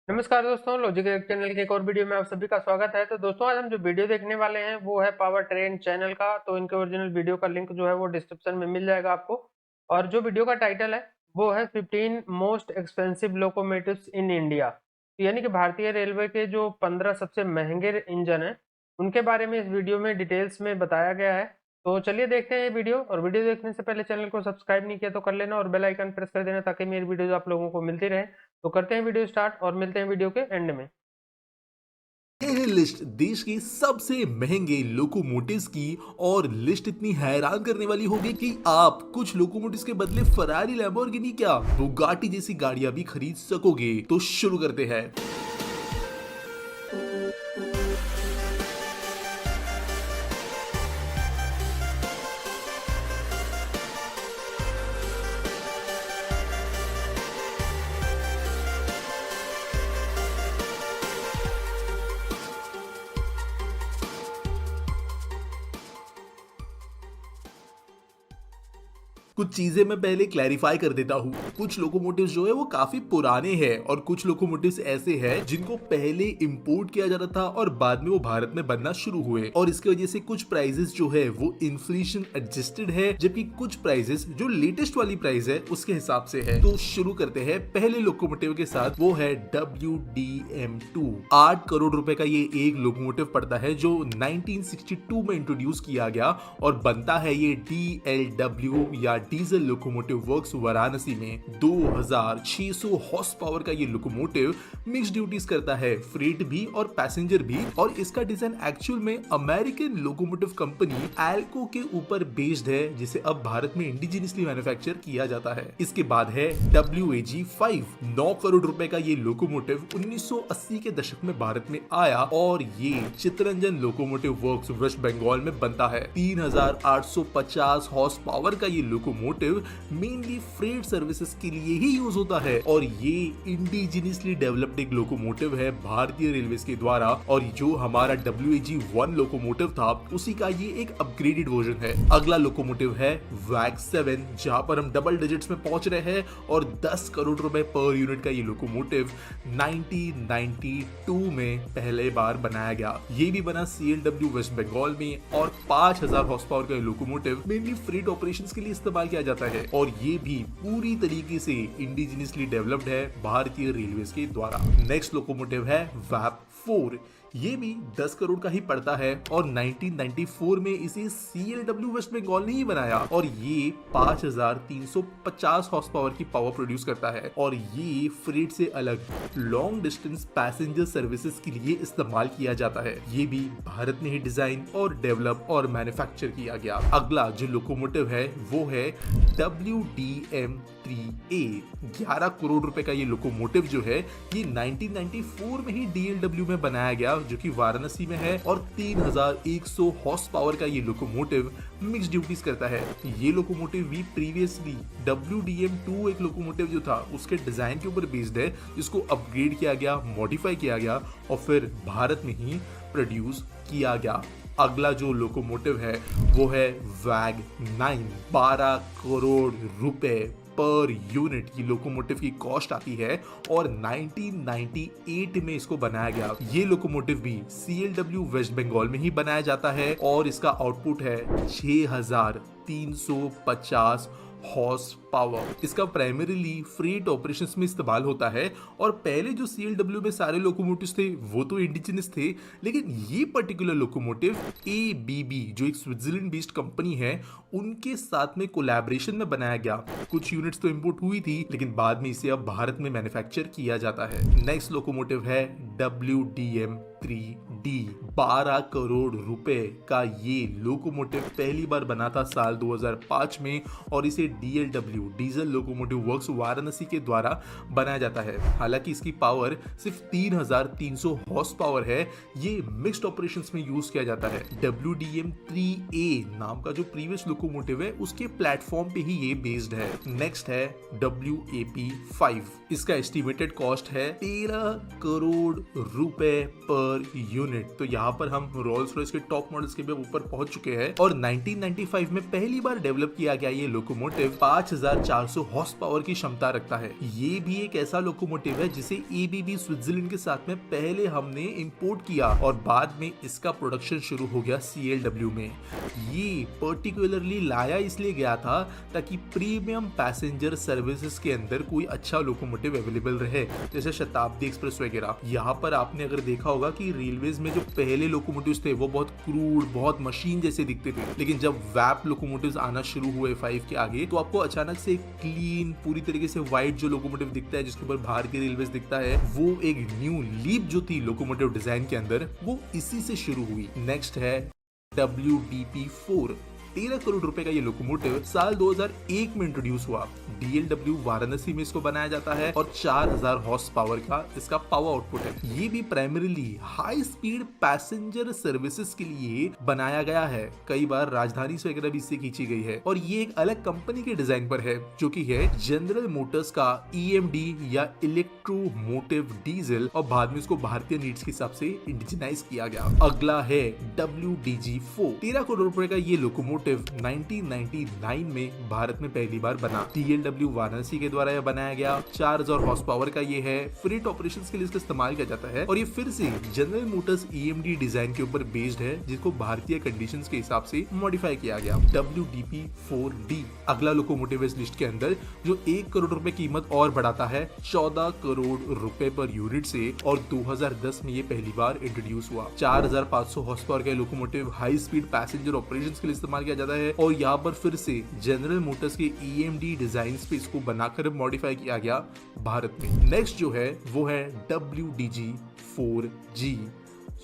नमस्कार दोस्तों, logic channel के एक और वीडियो में आप सभी का स्वागत है। तो दोस्तों आज हम जो वीडियो देखने वाले हैं वो है पावर ट्रेन चैनल का। तो इनके ओरिजिनल वीडियो का लिंक जो है वो डिस्क्रिप्शन में मिल जाएगा आपको। और जो वीडियो का टाइटल है वो है 15 most expensive locomotives in India. तो यानी कि भारतीय रेलवे के जो 15 सबसे महंगे इंजन हैं उनके बारे में इस वीडियो में डिटेल्स में बताया गया है। तो चलिए देखते हैं ये वीडियो। और वीडियो देखने से पहले चैनल को सब्सक्राइब नहीं किया तो कर लेना और बेल आइकन प्रेस कर देना ताकि मेरी वीडियोज आप लोगों को मिलती रहे। तो करते हैं वीडियो स्टार्ट और मिलते हैं वीडियो के एंड में। ये है लिस्ट देश के सबसे महंगे लोकोमोटिव्स की। और लिस्ट इतनी हैरान करने वाली होगी कि आप कुछ लोकोमोटिव्स के बदले फरारी, लैम्बोर्गिनी क्या बुगाटी जैसी गाड़ियां भी खरीद सकोगे। तो शुरू करते हैं। कुछ चीजें मैं पहले क्लैरिफाई कर देता हूँ। कुछ लोकोमोटिव्स जो है वो काफी पुराने हैं और कुछ लोकोमोटिव्स ऐसे हैं जिनको पहले इंपोर्ट किया जाता था और बाद में वो भारत में बनना शुरू हुए, और इसकी वजह से कुछ प्राइसेस जो है वो इन्फ्लेशन एडजस्टेड है, जबकि कुछ प्राइसेस जो लेटेस्ट वाली प्राइस है उसके हिसाब से है। तो शुरू करते हैं पहले लोकोमोटिव के साथ। वो है WDM2। 8 करोड़ रुपए का ये एक लोकोमोटिव पड़ता है जो 1962 में इंट्रोड्यूस किया गया और बनता है ये DLW या डीजल लोकोमोटिव वर्क्स वाराणसी में। 2600 हॉर्स पावर का ये लोकोमोटिव मिक्स ड्यूटीज करता है, फ्रेट भी और पैसेंजर भी। और इसका डिजाइन एक्चुअल में अमेरिकन लोकोमोटिव कंपनी एल्को के ऊपर बेस्ड है, जिसे अब भारत में इंडिजिनियसली मैन्युफैक्चर किया जाता है। इसके बाद है WAG5। 9 करोड़ रुपए का ये लोकोमोटिव 1980 के दशक में भारत में आया और ये Chittaranjan locomotive works West Bengal में बनता है। 3850 हॉर्स पावर का ये लोकोमोटिव मेनली फ्रेट सर्विसेज के लिए ही यूज होता है और ये इंडिजिनियसली डेवलप्ड एक लोकोमोटिव है भारतीय रेलवे के द्वारा। और जो हमारा WAG1 लोकोमोटिव था उसी का ये एक अपग्रेडेड वर्जन है। अगला लोकोमोटिव है WAG7, जहां पर हम डबल डिजिट्स में पहुंच रहे हैं और 10 करोड़ रुपए पर यूनिट का ये लोकोमोटिव 1992 में पहले बार बनाया गया। ये भी बना CLW वेस्ट बंगाल में और 5000 हॉर्स पावर का लोकोमोटिव मेनली फ्रेट ऑपरेशंस के लिए इस्तेमाल किया जाता है और ये भी पूरी तरीके से इंडिजिनियसली डेवलप्ड है भारतीय रेलवे के द्वारा। नेक्स्ट लोकोमोटिव है WAP4। ये भी 10 करोड़ का ही पड़ता है और 1994 में इसे CLW वेस्ट बंगाल ने ही बनाया और ये 5350 हॉर्स पावर की पावर प्रोड्यूस करता है और ये फ्रेट से अलग लॉन्ग डिस्टेंस पैसेंजर सर्विसेज के लिए इस्तेमाल किया जाता है। ये भी भारत में ही डिजाइन और डेवलप और मैन्युफैक्चर किया गया। अगला जो लोकोमोटिव है वो है WDM3A। 11 करोड़ रुपए का ये लोकोमोटिव जो है ये 1994 में ही DLW में बनाया गया, जो कि वाराणसी में है और 3100 हॉर्स पावर का ये लोकोमोटिव मिक्स ड्यूटीज करता है। ये लोकोमोटिव भी प्रीवियसली WDM2 एक लोकोमोटिव जो था उसके डिजाइन के ऊपर बेस्ड है, जिसको अपग्रेड किया गया, मॉडिफाई किया गया और फिर भारत में ही प्रोड्यूस किया गया। अगला जो लोकोमोटिव है वो है WAG9। 12 करोड़ रुपए पर यूनिट की लोकोमोटिव की कॉस्ट आती है और 1998 में इसको बनाया गया। ये लोकोमोटिव भी CLW वेस्ट बंगाल में ही बनाया जाता है और इसका आउटपुट है 6350 हॉर्स पावर। इसका प्राइमरीली फ्रेट ऑपरेशंस में इस्तेमाल होता है और पहले जो CLW में सारे लोकोमोटिव्स थे वो तो इंडिजिनस थे, लेकिन ये पर्टिकुलर लोकोमोटिव ABB जो एक स्विट्जरलैंड बेस्ड कंपनी है उनके साथ में कोलैबोरेशन में बनाया गया। कुछ यूनिट्स तो इंपोर्ट हुई थी लेकिन बाद में इसे अब भारत में मैन्युफैक्चर किया जाता है। नेक्स्ट लोकोमोटिव है WDM3D। 12 करोड़ रुपए का ये लोकोमोटिव पहली बार बना था साल 2005 में और इसे DLW diesel locomotive works Varanasi के द्वारा बनाया जाता है। हालांकि इसकी पावर सिर्फ 3300 हॉर्स पावर है। ये मिक्स्ड ऑपरेशंस में यूज किया जाता है। WDM3A नाम का जो प्रीवियस लोकोमोटिव है उसके प्लेटफॉर्म पे ही ये बेस्ड है। नेक्स्ट है WAP5। इसका एस्टिमेटेड कॉस्ट है 13 करोड़ रुपए पर यूनिट। यूनिट, तो यहाँ पर हम रोल्स रॉयस के टॉप मॉडल्स के भी ऊपर पहुंच चुके हैं। और 1995 में पहली बार डेवलप किया गया ये लोकोमोटिव 5400 हॉर्स पावर की क्षमता रखता है। ये भी एक ऐसा लोकोमोटिव है जिसे एबीबी स्विट्जरलैंड के साथ में पहले हमने इंपोर्ट किया और बाद में इसका प्रोडक्शन शुरू हो गया CLW में। ये पर्टिकुलरली लाया इसलिए गया था ताकि प्रीमियम पैसेंजर सर्विसेज के अंदर कोई अच्छा लोकोमोटिव अवेलेबल रहे, जैसे शताब्दी एक्सप्रेस वगैरह। यहाँ पर आपने अगर देखा होगा कि रेलवेज में जो पहले लोकोमोटिव्स थे वो बहुत क्रूड, बहुत मशीन जैसे दिखते थे, लेकिन जब वैप लोकोमोटिव्स आना शुरू हुए 5 के आगे तो आपको अचानक से क्लीन, पूरी तरीके से व्हाइट जो लोकोमोटिव दिखता है, जिसके ऊपर भारतीय रेलवेज दिखता है, वो एक न्यू लीप जो थी लोकोमोटिव डिजाइन के अंदर, वो इसी से शुरू हुई। नेक्स्ट है WDP4। 13 करोड़ रुपए का ये लोकोमोटिव साल 2001 में इंट्रोड्यूस हुआ। DLW वाराणसी में इसको बनाया जाता है और 4000 हॉर्स पावर का इसका पावर आउटपुट है। ये भी primarily high speed passenger services के लिए बनाया गया है। कई बार राजधानी से वगैरह भी इससे खींची गई है और ये एक अलग कंपनी के डिजाइन पर है, जो कि है जनरल मोटर्स का EMD या इलेक्ट्रोमोटिव डीजल, और बाद में इसको भारतीय नीड्स के हिसाब से इंडिजिनाइज किया गया। अगला है WDG4। 13 करोड़ रुपए का ये लोकोमोटिव 1999 में भारत में पहली बार बना। DLW वाराणसी के द्वारा यह बनाया गया। 4000 हॉर्स पावर का ये है। फ्रेट ऑपरेशंस के लिए इसका इस्तेमाल किया जाता है और ये फिर से जनरल मोटर्स EMD डिजाइन के ऊपर बेस्ड है, जिसको भारतीय कंडीशंस के हिसाब से मॉडिफाई किया गया। WDP4D अगला लोकोमोटिव इस लिस्ट के अंदर, जो 1 करोड़ रुपए कीमत और बढ़ाता है 14 करोड़ रुपए पर यूनिट से, और 2010 में ये पहली बार इंट्रोड्यूस हुआ। 4500 हॉर्स पावर का locomotive high speed passenger operations के लिए इस्तेमाल किया जाता है और यहाँ पर फिर से जनरल मोटर्स के EMD डिजाइन पे इसको बनाकर मॉडिफाई किया गया भारत में। नेक्स्ट जो है वो है WDG4G।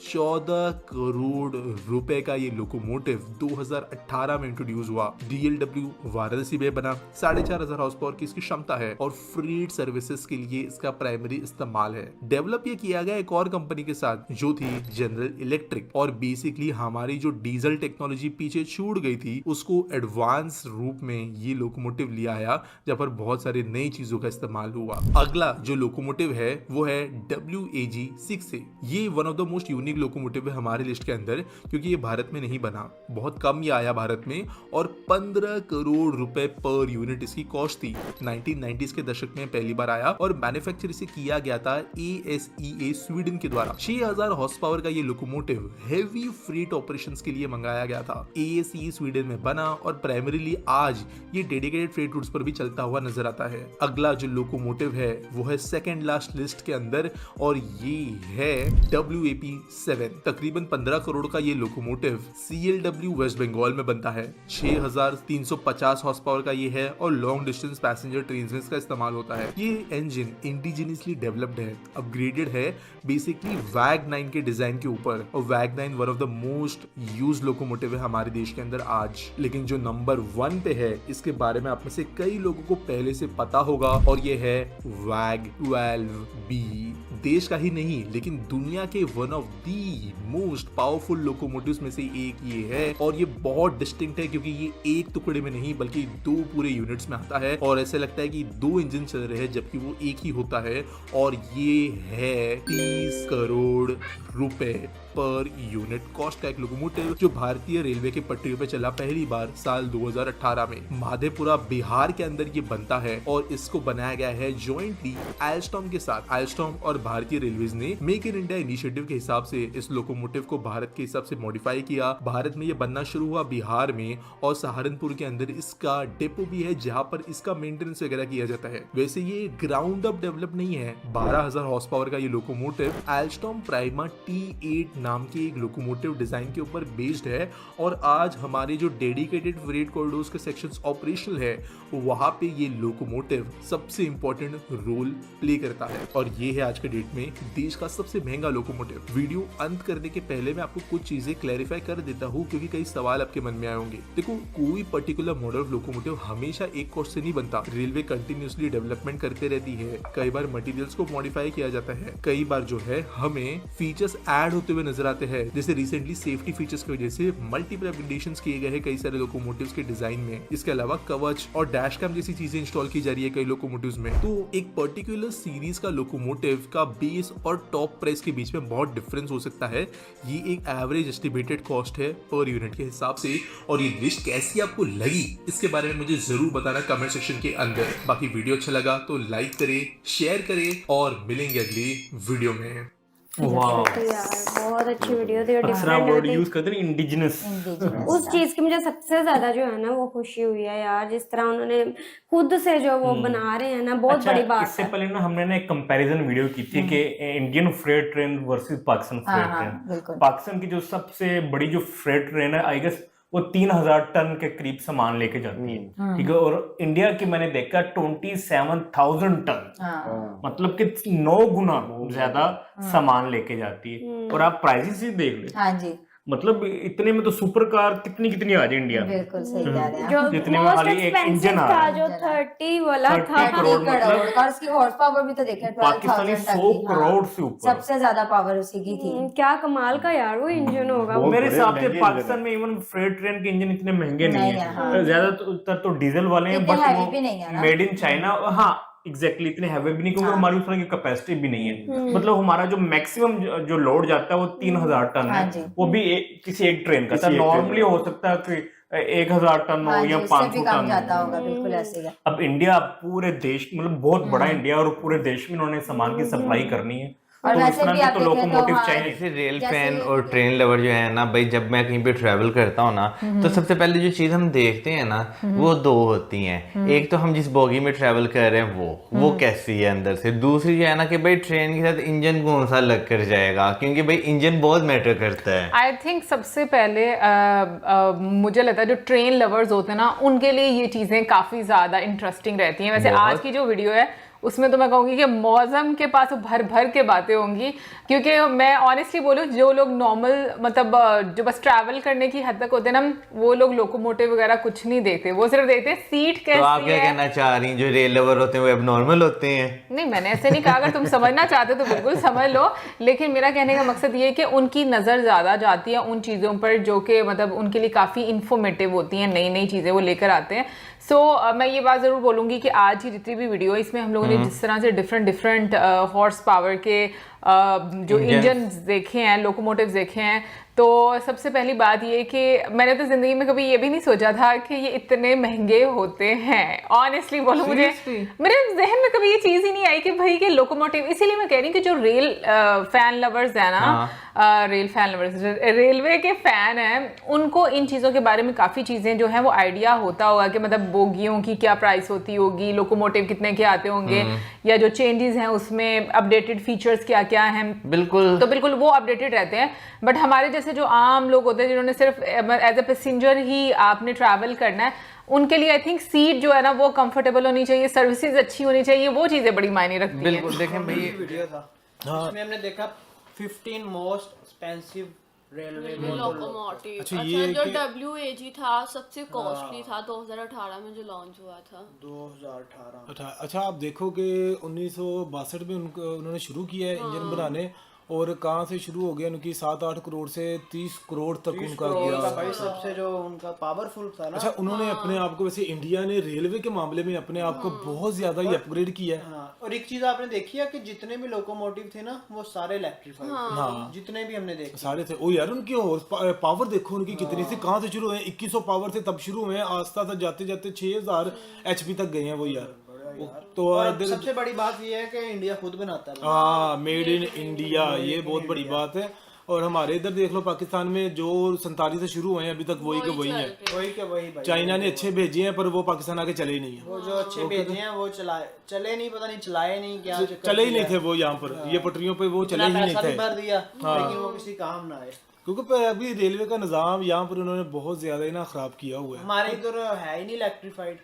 14 करोड़ रुपए का ये लोकोमोटिव 2018 में इंट्रोड्यूस हुआ। DLW वाराणसी में बना। 4500 हॉर्स पावर की इसकी क्षमता है और फ्रीट सर्विसेज के लिए इसका प्राइमरी इस्तेमाल है। डेवलप ये किया गया एक और कंपनी के साथ, जो थी जनरल इलेक्ट्रिक, और बेसिकली हमारी जो डीजल टेक्नोलॉजी पीछे छूट गई थी उसको एडवांस रूप में ये लोकोमोटिव लिया आया, जहां पर बहुत सारी नई चीजों का इस्तेमाल हुआ। अगला जो लोकोमोटिव है वो है WAG6। ये one of the most unique locomotive है हमारे लिस्ट के अंदर, क्योंकि ये भारत में नहीं बना, बहुत कम ये आया भारत में, और 15 करोड़ रुपए पर यूनिट इसकी कॉस्ट थी। 1990s के दशक में पहली बार आया और मैन्युफैक्चर इसे किया गया था ASEA स्वीडन के द्वारा। 6000 हॉर्स पावर का ये लोकोमोटिव हेवी फ्रीट ऑपरेशंस के लिए मंगाया गया था। ASEA स्वीडन में बना और प्राइमरीली आज ये डेडिकेटेड फ्रेट रूट्स पर भी चलता हुआ नजर आता है। अगला जो लोकोमोटिव है वो है सेकंड लास्ट लिस्ट के अंदर, और ये है WAP7। तकरीबन 15 करोड़ का ये लोकोमोटिव CLW वेस्ट बंगाल में बनता है। 6350 हॉर्स पावर का ये है और लॉन्ग डिस्टेंस पैसेंजर ट्रेन में इसका इस्तेमाल होता है। ये इंजन इंडिजिनियसली डेवलप्ड है, अपग्रेडेड है बेसिकली WAG9 के डिजाइन के ऊपर, और WAG9 one of the most used locomotive है हमारे देश के अंदर आज। लेकिन जो नंबर 1 पे है, इसके बारे में आप में से कई लोगों को पहले से पता होगा, और ये है WAG12B। देश का ही नहीं लेकिन दुनिया के one of the most powerful locomotives में से एक ये है, और ये बहुत डिस्टिंक्ट है क्योंकि ये एक टुकड़े में नहीं बल्कि 2 पूरे यूनिट्स में आता है, और ऐसे लगता है कि 2 इंजन चल रहे हैं जबकि वो एक ही होता है। और ये है 30 करोड़ रुपए पर यूनिट कॉस्ट का एक लोकोमोटिव, जो भारतीय रेलवे के पटरियों पे चला पहली बार साल 2018 में। माधेपुरा बिहार के अंदर ये बनता है और इसको बनाया गया है जॉइंटली एल्स्टॉम के साथ। एल्स्टॉम और भारतीय रेलवेज ने मेक इन इंडिया इनिशिएटिव के हिसाब से इस लोकोमोटिव को भारत के हिसाब से मॉडिफाई किया। भारत में ये बनना शुरू हुआ बिहार में, और सहारनपुर के अंदर इसका डेपो भी है जहां पर इसका मेंटेनेंस वगैरह किया जाता है। वैसे ये ग्राउंड अप डेवलप नहीं है। 12000 हॉर्स पावर का ये लोकोमोटिव एल्स्टॉम प्राइमा T8 नाम के एक लोकोमोटिव डिजाइन के ऊपर बेस्ड है, और आज हमारे जो डेडिकेटेड फ्रेट कॉरिडोर्स के सेक्शंस ऑपरेशनल है वहां पे ये लोकोमोटिव सबसे इंपॉर्टेंट रोल प्ले करता है, और ये है आज के डेट में देश का सबसे महंगा लोकोमोटिव। वीडियो अंत करने के पहले मैं आपको कुछ चीजें क्लैरिफाई कर देता हूँ, क्योंकि कई सवाल आपके मन में आए होंगे। देखो, कोई पर्टिकुलर मॉडल ऑफ लोकोमोटिव हमेशा एक कॉस्ट से नहीं बनता। रेलवे कंटिन्यूसली डेवलपमेंट करते रहती है। कई बार मटेरियल्स को मॉडिफाई किया जाता है, कई बार जो है हमें फीचर्स ऐड होते हुए नजर आते हैं। जैसे रिसेंटली सेफ्टी फीचर्स की वजह से मल्टीपल अपग्रेडेशंस किए गए हैं कई सारे लोकोमोटिव्स के डिजाइन में। इसके अलावा कवच और डैश कैम जैसी चीजें इंस्टॉल की जा रही है कई लोकोमोटिव्स में। तो एक पर्टिकुलर सीरीज का लोकोमोटिव का बेस और टॉप प्राइस के बीच में बहुत डिफरेंस हो सकता है। ये एक एवरेज एस्टिमेटेड कॉस्ट है पर यूनिट के हिसाब से। और ये लिस्ट कैसी आपको लगी इसके बारे में मुझे जरूर बताना कमेंट सेक्शन के अंदर। बाकी वीडियो अच्छा लगा तो लाइक करें, शेयर करें और मिलेंगे अगली वीडियो में। वाह, यार बहुत अच्छी वीडियो थी और दूसरा वर्ड डिफरेंट यूज करते हैं इंडिजिनस। उस चीज की मुझे सबसे ज्यादा जो है ना वो खुशी हुई है यार, जिस तरह उन्होंने खुद से जो वो बना रहे हैं ना, बहुत अच्छा, बड़ी बात इससे है। पहले ना हमने ना एक कंपैरिजन वीडियो की थी कि Indian freight train versus Pakistan freight train. बिल्कुल। पाकिस्तान की जो सबसे बड़ी जो फ्रेट ट्रेन है आई गेस वो 3000 टन के करीब सामान लेके जाती है, ठीक है। और इंडिया की मैंने देखा 27,000 टन, मतलब कि 9 गुना ज्यादा सामान लेके जाती है। और आप प्राइसेस ही देख ले, हाँ जी, मतलब इतने में तो सुपर कार कितनी आ जाए इंडिया में। बिल्कुल सही कह रहे हैं जो आप। जितने में मोस्ट खाली एक इंजन एक्सपेंसिव आ था रहा है। जो 30 वाला 30 था, करोड़ करोड़ मतलब और उसकी हॉर्स पावर भी तो देखें, पाकिस्तानी 12,000 तक 100 की, हाँ। करोड़ से ऊपर। सबसे ज्यादा पावर उसी की थी। क्या कमाल का यार वो इंजन होगा वो। मेरे हिसाब से पाकिस्तान में इवन फ्रेट ट्रेन के इंजन इतने महंगे नहीं नहीं है, है, हाँ। ज्यादातर तो डीजल वाले हैं, इतने बट heavy वो भी नहीं है ना। Made in China. हाँ एग्जैक्टली, इतने हैवी भी नहीं, क्योंकि हमारी उस तरह की कैपेसिटी भी नहीं है। मतलब हमारा जो मैक्सिमम जो लोड जाता है वो 3000 टन हाँ जी। है, वो भी किसी एक ट्रेन का। नॉर्मली हो सकता है कि 1000 टन हाँ हो जी, या उससे 500 भी कम टन जाता हो। होगा, बिल्कुल ऐसे ही है। अब इंडिया पूरे देश, मतलब बहुत बड़ा इंडिया, और पूरे देश में उन्होंने सामान की सप्लाई करनी है, और तो इस वैसे तरह भी के आप तो देखें तो लोकोमोटिव हाँ, चाहिए। जैसे रेल जैसे फैन ये और ट्रेन लवर जो है ना भाई, जब मैं कहीं पे ट्रैवल करता हूँ ना, तो सबसे पहले जो चीज हम देखते हैं ना वो दो होती हैं। एक तो हम जिस बोगी में ट्रैवल कर रहे हैं वो कैसी है अंदर से। दूसरी जो है ना कि भाई ट्रेन के साथ इंजन कौन सा लग कर जाएगा, क्योंकि भाई इंजन बहुत मैटर करता है। आई थिंक सबसे पहले मुझे लगता है जो ट्रेन लवर्स होते हैं ना, उनके लिए ये चीज़ें काफ़ी ज़्यादा इंटरेस्टिंग रहती हैं। वैसे आज की जो वीडियो है उसमें तो मैं कहूँगी कि मौसम के पास भर भर के बातें होंगी, क्योंकि मैं ऑनेस्टली बोलूँ, जो लोग नॉर्मल मतलब जो बस ट्रैवल करने की हद तक होते हैं ना, वो लोग लोकोमोटिव वगैरह कुछ नहीं देखते, वो सिर्फ देखते हैं सीट कैसी तो आप क्या है। कहना चाह रही हैं, जो रेल लवर होते हैं वो एबनॉर्मल होते हैं? नहीं, मैंने ऐसे नहीं कहा। अगर तुम समझना चाहते हो तो बिल्कुल समझ लो, लेकिन मेरा कहने का मकसद ये है कि उनकी नज़र ज़्यादा जाती है उन चीज़ों पर जो कि मतलब उनके लिए काफ़ी इंफॉर्मेटिव होती हैं, नई नई चीज़ें वो लेकर आते हैं। सो मैं ये बात ज़रूर बोलूँगी कि आज की जितनी भी वीडियो है इसमें हम लोगों ने जिस तरह से डिफरेंट हॉर्स पावर के जो इंजन देखे हैं, लोकोमोटिव्स देखे हैं, तो सबसे पहली बात ये कि मैंने तो ज़िंदगी में कभी ये भी नहीं सोचा था कि ये इतने महंगे होते हैं। ऑनेस्टली बोलूँ, मुझे मेरे जहन में कभी ये चीज़ ही नहीं आई कि भाई के लोकोमोटिव। इसीलिए मैं कह रही हूँ कि जो रेल फैन लवर्स है ना, रेल फैन लवर्स, रेलवे के फैन हैं, उनको इन चीज़ों के बारे में काफ़ी चीज़ें जो हैं वो आइडिया होता होगा कि मतलब बोगियों की क्या प्राइस होती होगी, लोकोमोटिव कितने के आते होंगे, या जो चेंजेस हैं उसमें अपडेटेड फीचर्स क्या क्या हैं। बिल्कुल, तो बिल्कुल वो अपडेटेड रहते हैं। बट हमारे जैसे जो आम लोग होते हैं जिन्होंने सिर्फ एज ए पैसेंजर ही आपने ट्रैवल करना है, उनके लिए आई थिंक सीट जो है ना वो कंफर्टेबल होनी चाहिए, सर्विसेज अच्छी होनी चाहिए, वो चीज़ें बड़ी मायने रखती हैं। बिल्कुल। देखें भाई, वीडियो था उसमें हमने देखा 15 मोस्ट एक्सपेंसिव रेलवे लोकोमोटिव। अच्छा, जो WAG था सबसे कॉस्टली था 2018 में जो लॉन्च हुआ था। 2018। अच्छा, आप देखो कि 1962 में उन्होंने शुरू किया है इंजन बनाने, और कहाँ से शुरू हो गया उनकी 7-8 करोड़ से 30 करोड़ तक उनका गया भाई, सबसे जो उनका पावरफुल था ना। अच्छा, उन्होंने अपने आप को, वैसे इंडिया ने रेलवे के मामले में अपने आप को बहुत ज्यादा ही अपग्रेड किया है। हाँ, और एक चीज आपने देखी है कि जितने भी लोकोमोटिव थे ना वो सारे इलेक्ट्रिफाइड। हाँ, जितने भी हमने देखे सारे थे। ओ यार, उनकी हॉर्स पावर देखो उनकी कितनी सी, कहाँ से शुरू हुए, 2100 पावर से तब शुरू हुए, आस्ता आस्ता जाते जाते 6000 HP तक गए हैं वो यार। तो सबसे बड़ी बात ये है कि इंडिया खुद बनाता है। हाँ, मेड इन इंडिया, ये बहुत बड़ी बात है। और हमारे इधर देख लो, पाकिस्तान में जो 47 से शुरू हुए हैं अभी तक वही के वही है। वही चाइना ने अच्छे भेजे हैं पर वो पाकिस्तान आके चले ही नहीं है। वो जो अच्छे भेजे हैं वो चले नहीं, पता नहीं चलाए नहीं, क्या चले ही नहीं थे वो यहाँ पर, ये पटरियों पे वो चले ही नहीं थे, भर दिया लेकिन वो किसी काम ना आए। क्योंकि अभी रेलवे का निजाम यहाँ पर उन्होंने बहुत ज्यादा ही ना खराब किया हुआ है। हमारे इधर है ही नहीं इलेक्ट्रिफाइड।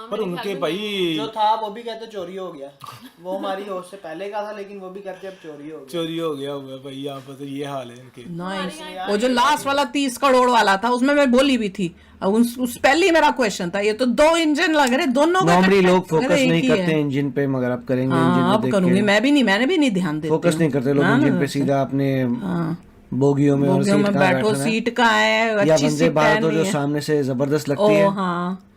पर उनके भाई जो था वो भी कहते चोरी हो गया। वो हमारी होश से पहले का था, लेकिन वो भी कहते अब चोरी हो गया। चोरी हो गया हुआ है भाई यहाँ पर, तो ये हाल है इनके। नाइस। वो जो लास्ट वाला 30 करोड़ वाला था उसमें मैं बोली भी थी, उस पहले ही मेरा क्वेश्चन था, ये तो 2 इंजन लग रहे, दोनों का नॉर्मली लोग फोकस नहीं करते हैं इंजन पे, मगर आप करेंगे इंजन पे, अब करूंगी मैंने भी नहीं ध्यान देती, फोकस नहीं करते लोग इंजन पे, सीधा अपने बोगियों में और सीट बैठो, सीट का है, या अच्छी वंदे सीट भारत जो है, सामने से जबरदस्त लगती है। हाँ,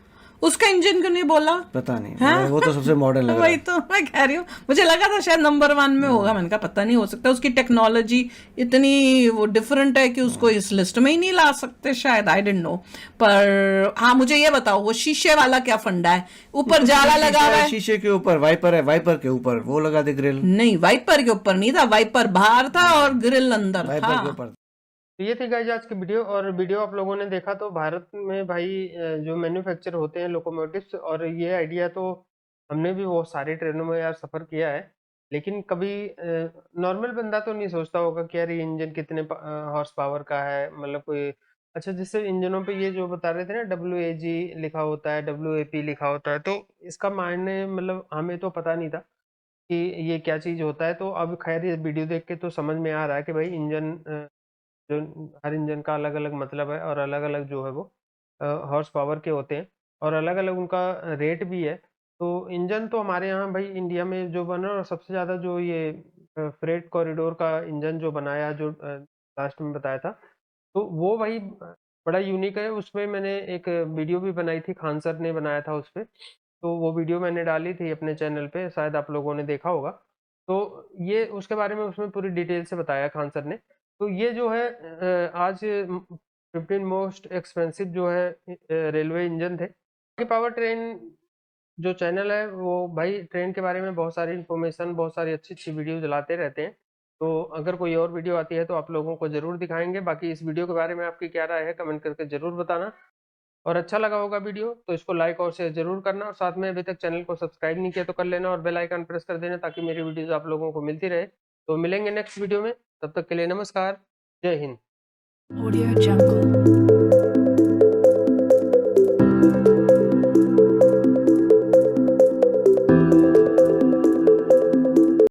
उसका इंजन क्यों नहीं बोला? पता नहीं, हाँ? वो तो सबसे मॉडर्न लग रहा वही है। तो मैं कह रही हूँ, मुझे लगा था शायद नंबर 1 में होगा। मैंने कहा पता नहीं, हो सकता है उसकी टेक्नोलॉजी इतनी वो डिफरेंट है कि उसको इस लिस्ट में ही नहीं ला सकते शायद, आई डोंट नो। पर हाँ मुझे ये बताओ, वो शीशे वाला क्या फंडा है? ऊपर जाला लगा हुआ है, शीशे के ऊपर वाइपर है, वाइपर के ऊपर वो लगा दे ग्रिल। नहीं वाइपर के ऊपर नहीं था, वाइपर बाहर था और ग्रिल अंदर वाइपर के था। ऊपर। तो ये थी गाइस आज की वीडियो। और वीडियो आप लोगों ने देखा तो भारत में भाई जो मैन्युफैक्चर होते हैं लोकोमोटिव्स, और ये आइडिया तो हमने भी बहुत सारी ट्रेनों में यार सफ़र किया है, लेकिन कभी नॉर्मल बंदा तो नहीं सोचता होगा कि यार ये इंजन कितने हॉर्स पावर का है, मतलब कोई अच्छा जिससे इंजनों पे ये जो बता रहे थे ना WAG लिखा होता है, WAP लिखा होता है, तो इसका मायने मतलब हमें तो पता नहीं था कि ये क्या चीज़ होता है। तो अब खैर ये वीडियो देख के तो समझ में आ रहा है कि भाई इंजन जो हर इंजन का अलग-अलग मतलब है और अलग-अलग जो है वो हॉर्स पावर के होते हैं और अलग-अलग उनका रेट भी है। तो इंजन तो हमारे यहाँ भाई इंडिया में जो बना और सबसे ज़्यादा जो ये फ्रेट कॉरिडोर का इंजन जो बनाया जो लास्ट में बताया था, तो वो भाई बड़ा यूनिक है। उसमें मैंने एक वीडियो भी बनाई थी, खान सर ने बनाया था उसपे, तो वो वीडियो मैंने डाली थी अपने चैनल पे, शायद आप लोगों ने देखा होगा। तो ये उसके बारे में उसमें पूरी डिटेल से बताया खान सर ने। तो ये जो है आज 15 मोस्ट एक्सपेंसिव जो है रेलवे इंजन थे। कि पावर ट्रेन जो चैनल है वो भाई ट्रेन के बारे में बहुत सारी इन्फॉर्मेशन, बहुत सारी अच्छी-अच्छी वीडियो लाते रहते हैं। तो अगर कोई और वीडियो आती है तो आप लोगों को ज़रूर दिखाएँगे। बाकी इस वीडियो के बारे में आपकी क्या राय है कमेंट करके ज़रूर बताना। और अच्छा लगा होगा वीडियो तो इसको लाइक और शेयर ज़रूर करना, और साथ में अभी तक चैनल को सब्सक्राइब नहीं किया तो कर लेना और बेल आइकन प्रेस कर देना ताकि मेरी वीडियोस आप लोगों को मिलती रहे। तो मिलेंगे नेक्स्ट वीडियो में, तब तक के लिए नमस्कार, जय हिंद। Audio Jungle।